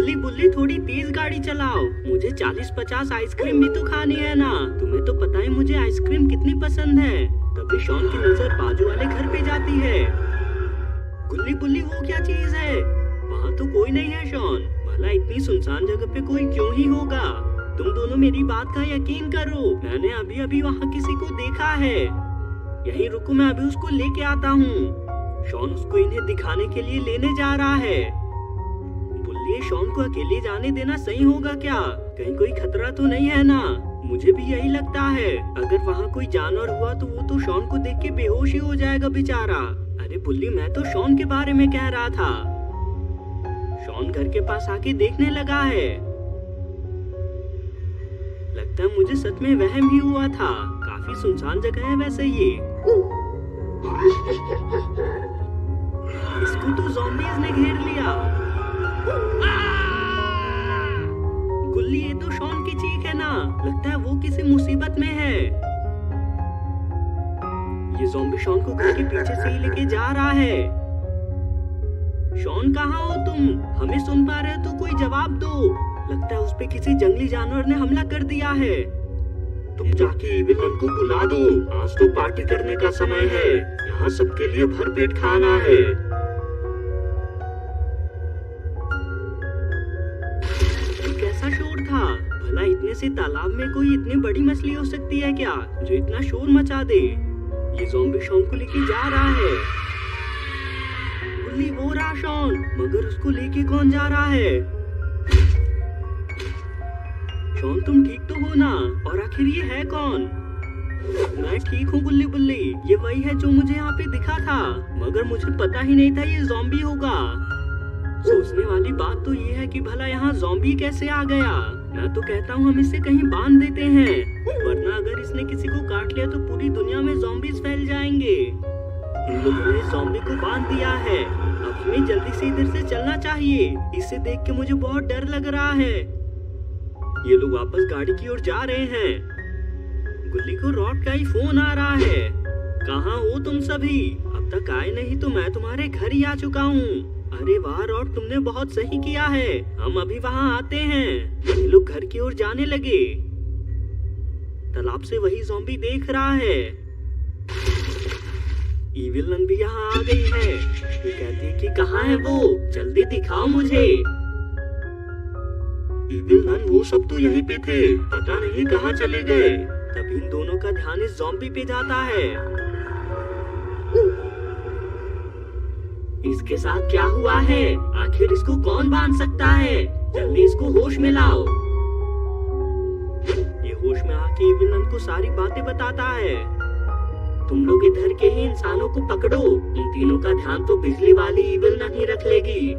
गुल्ली बुल्ली थोड़ी तेज गाड़ी चलाओ, मुझे 40-50 आइसक्रीम भी तो खानी है ना। तुम्हें तो पता है मुझे आइसक्रीम कितनी पसंद है। तभी शॉन की नजर बाजू वाले घर पे जाती है। गुल्ली बुल्ली वो क्या चीज है? वहाँ तो कोई नहीं है शॉन। भला इतनी सुनसान जगह पे कोई क्यों ही होगा? तुम दोनों मेरी बात का यकीन करो, मैंने अभी अभी वहाँ किसी को देखा है। यहीं रुको, मैं अभी उसको लेके आता हूँ। शॉन उसको इन्हें दिखाने के लिए लेने जा रहा है। बुल्ली, शॉन को अकेले जाने देना सही होगा क्या? कहीं कोई खतरा तो नहीं है ना? मुझे भी यही लगता है। अगर वहाँ कोई जानवर हुआ तो वो तो शॉन को देख के बेहोश ही हो जाएगा बेचारा। अरे बुल्ली, मैं तो शॉन के बारे में कह रहा था। शॉन घर के पास आके देखने लगा है। लगता है मुझे सच में वहम ही हुआ था। काफी सुनसान जगह है वैसे ये। इसको तो ज़ॉम्बीज़ ने घेर लिया। गुल्ली, ये तो शॉन की चीख है ना? लगता है वो किसी मुसीबत में है। ये ज़ॉम्बी शॉन को घर के पीछे से ही लेके जा रहा है। शॉन, कहाँ हो तुम? हमें सुन पा रहे हो तो कोई जवाब दो। लगता है उस पे किसी जंगली जानवर ने हमला कर दिया है। तुम जाके इविलन को बुला दो, आज तो पार्टी करने का समय है। यहाँ सबके लिए भरपेट खाना है। ये कैसा शोर था? भला इतने से तालाब में कोई इतनी बड़ी मछली हो सकती है क्या, जो इतना शोर मचा दे? ये ज़ॉम्बी शॉन को लेके जा रहा है। गुल्ली, वो रहा शॉन, मगर उसको लेके कौन जा रहा है? शॉन, तुम ठीक तो हो ना? और आखिर ये है कौन? मैं ठीक हूँ गुल्ली बुल्ली, ये वही है जो मुझे यहाँ पे दिखा था, मगर मुझे पता ही नहीं था ये ज़ॉम्बी होगा। सोचने वाली बात तो ये है कि भला यहाँ ज़ॉम्बी कैसे आ गया। मैं तो कहता हूँ हम इसे कहीं बांध देते हैं, वरना अगर इसने किसी को काट लिया तो पूरी दुनिया में ज़ॉम्बीज़ फैल जाएंगे। इन लोगों ने ज़ॉम्बी को बांध दिया है। अब हमें जल्दी से इधर से चलना चाहिए। इसे देख के मुझे बहुत डर लग रहा है। ये लोग वापस गाड़ी की ओर जा रहे हैं। गुल्ली को रॉड का ही फोन आ रहा है। कहाँ हो तुम सभी? अब तक आए नहीं तो मैं तुम्हारे घर ही आ चुका हूँ। अरे वाह रॉड, तुमने बहुत सही किया है, हम अभी वहाँ आते हैं। ये लोग घर की ओर जाने लगे। तालाब से वही ज़ॉम्बी देख रहा है। इविलन भी यहाँ आ गई है। वो कहती है कि कहाँ है वो, जल्दी दिखाओ मुझे। इविलन, वो सब तो यहीं पे थे, पता नहीं कहाँ चले गए। तभी इन दोनों का ध्यान इस ज़ॉम्बी पे जाता है। इसके साथ क्या हुआ है? आखिर इसको कौन बांध सकता है? जल्दी इसको होश में लाओ। ये होश में आके इविलन को सारी बातें बताता है। तुम लोग इधर के ही इंसानों को पकड़ो, इन तीनों का ध्यान तो बिजली वाली इविल नहीं रख लेगी।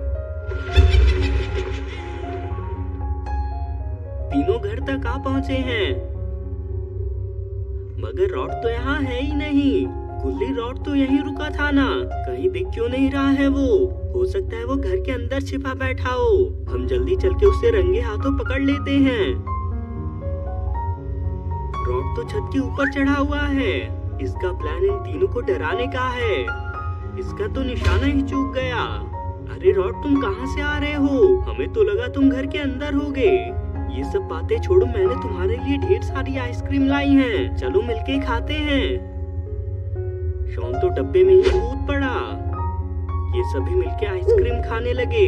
तीनों घर तक आ पहुंचे हैं, मगर रॉड तो यहाँ है ही नहीं। गुल्ली, रॉड तो यहीं रुका था ना, कहीं दिख क्यों नहीं रहा है वो? हो सकता है वो घर के अंदर छिपा बैठा हो। हम जल्दी चल के उसे रंगे हाथों पकड़ लेते हैं। रॉड तो छत के ऊपर चढ़ा हुआ है। इसका प्लान इन तीनों को डराने का है। इसका तो निशाना ही चूक गया। अरे रॉड, तुम कहाँ से आ रहे हो? हमें तो लगा तुम घर के अंदर होगे। ये सब बातें छोड़ो, मैंने तुम्हारे लिए ढेर सारी आइसक्रीम लाई हैं, चलो मिलके खाते हैं। शॉन तो डब्बे में ही कूद पड़ा। ये सभी मिलके आइसक्रीम खाने लगे।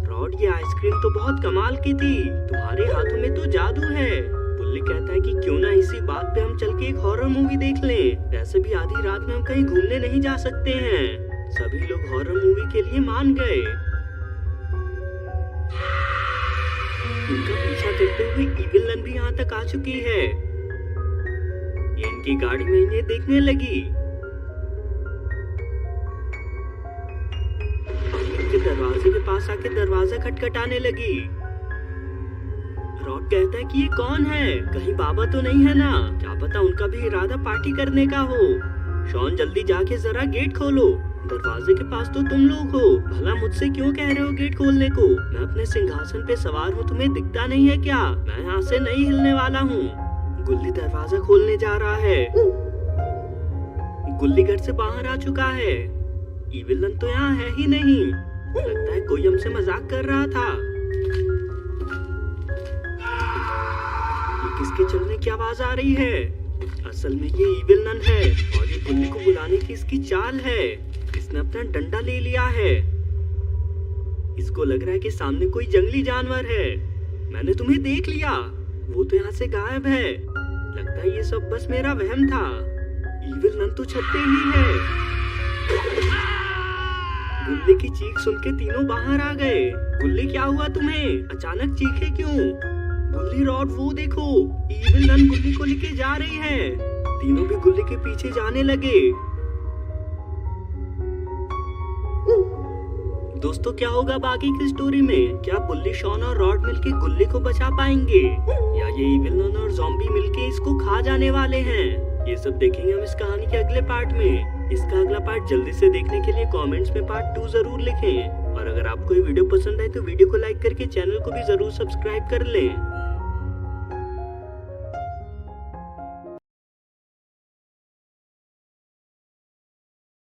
रॉड, ये आइसक्रीम तो बहुत कमाल की थी, तुम्हारे हाथों में तो जादू है। बुल्ली कहता है कि क्यों ना इसी बात पे हम चल के एक हॉरर मूवी देख लें। वैसे भी आधी रात में हम कहीं घूमने नहीं जा सकते हैं। सभी लोग हॉरर मूवी के लिए मान गए। इनका पीछा करते हुए इविलन भी यहाँ तक आ चुकी है। ये इनकी गाड़ी में इन्हें देखने लगी। इनके दरवाजे के पास आके दरवाजा खटखटाने लगी। रॉड कहता है कि ये कौन है? कहीं बाबा तो नहीं है ना? क्या पता उनका भी इरादा पार्टी करने का हो। शॉन, जल्दी जाके जरा गेट खोलो। दरवाजे के पास तो तुम लोग हो, भला मुझसे क्यों कह रहे हो गेट खोलने को? मैं अपने सिंहासन पे सवार हूँ, तुम्हें दिखता नहीं है क्या? मैं यहाँ से नहीं हिलने वाला हूँ। गुल्ली दरवाजा खोलने जा रहा है। गुल्ली घर से बाहर आ चुका है। इविलन तो यहाँ है ही नहीं। लगता है कोई हमसे मजाक कर रहा था। ये किसके चलने की आवाज आ रही है? असल में ये इविल नन है और ये गुल्ली को बुलाने की इसकी चाल है। इसने अपना डंडा ले लिया है। इसको लग रहा है कि सामने कोई जंगली जानवर है। मैंने तुम्हें देख लिया, वो तो यहाँ से गायब है। लगता है ये सब बस मेरा वहम था। इविल नन तो छत पे ही है। गुल्ली की चीख सुन के तीनों बाहर आ गए। गुल्ली क्या हुआ तुम्हें? अचानक चीखे क्यों? गुल्ली रॉड वो देखो, इविल नन गुल्ली को लेके जा रही है। तीनों भी गुल्ली के पीछे जाने लगे। दोस्तों क्या होगा बाकी की स्टोरी में? क्या बुल्ली, शॉन और रॉड मिलके गुल्ली को बचा पाएंगे या ये इविल नन और ज़ॉम्बी मिलके इसको खा जाने वाले हैं? ये सब देखेंगे हम इस कहानी के अगले पार्ट में। इसका अगला पार्ट जल्दी से देखने के लिए कमेंट्स में पार्ट 2 जरूर लिखें। और अगर आपको ये वीडियो पसंद आए तो वीडियो को लाइक करके चैनल को भी जरूर सब्सक्राइब कर लें।